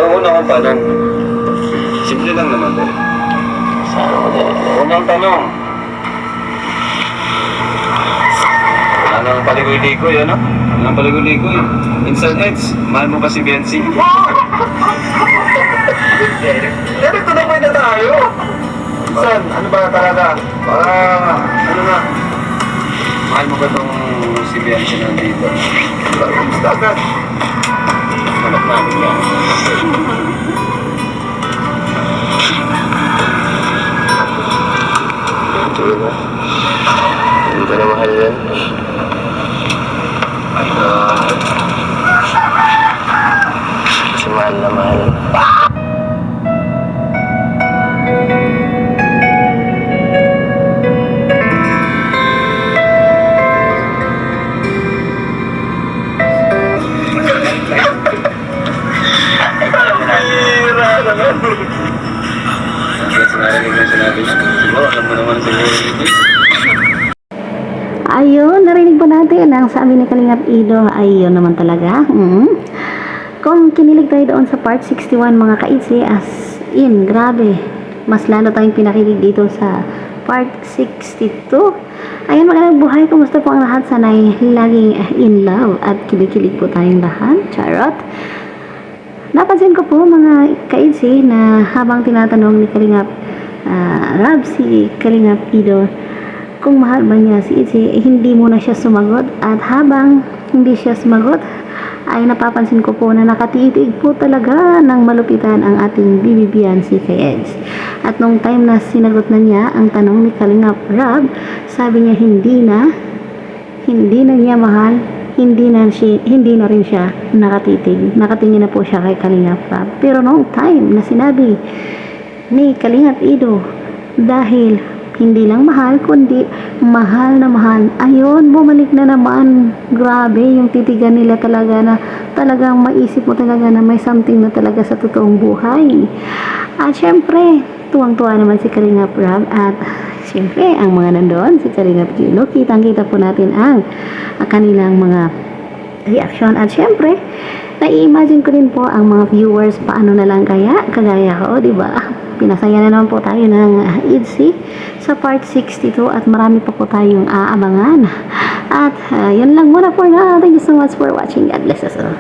una kong tanong. Simple lang naman din. Unang tanong. Wala nang paligoy-ligoy, ano? Wala nang paligoy-ligoy. Instant Heads, mahal mo ba si Biancy? Direct to the point na tayo. San, ano ba talaga? Ano na? Mahal mo ba itong si Biancy nandito? Basta agad. Manap namin yan. Sige ba? Hindi ka na mahal yan. Kasi mahal na mahal. Kaya sinarinig na sinabi niya. Siguro, alam mo naman siguro dito. Ayun, narinig po natin ang sabi ni Kalingap Ido. Ayun naman talaga. Kung kinilig tayo doon sa part 61 mga kaitsi, as in, grabe. Mas lalo tayong pinakilig dito sa part 62. Ayun, magandang buhay. Kumusta po ang lahat? Sana'y laging in love at kilig-kilig po tayong lahat. Charot. Napansin ko po mga kaitsi na habang tinatanong ni Kalingap Rab si Kalingap Ido kung mahal ba niya si Itzy, hindi muna siya sumagot, at habang hindi siya sumagot ay napapansin ko po na nakatitig po talaga ng malupitan ang ating bibibiyan si kay Eds. At nung time na sinagot na niya ang tanong ni Kalingap Rab, sabi niya hindi na niya mahal, hindi na rin siya nakatitig. Nakatingin na po siya kay Kalingap Rab. Pero nung time na sinabi ni Kalingap Ido, dahil hindi lang mahal, kundi mahal na mahal, ayun, bumalik na naman. Grabe, yung titigan nila talaga na talagang maisip mo talaga na may something na talaga sa totoong buhay. At syempre, tuwang-tuwa naman si Kalingap Rab, at syempre, ang mga nandoon, si Kalingap Gino, kitang-kita po natin ang kanilang mga reaction. At syempre, nai-imagine ko rin po ang mga viewers, paano na lang kagaya ko, di ba? Pinasaya na naman po tayo ng Itzy sa part 62 at marami pa po tayong aabangan. At yun lang muna for now. Thank you so much for watching. God bless us all.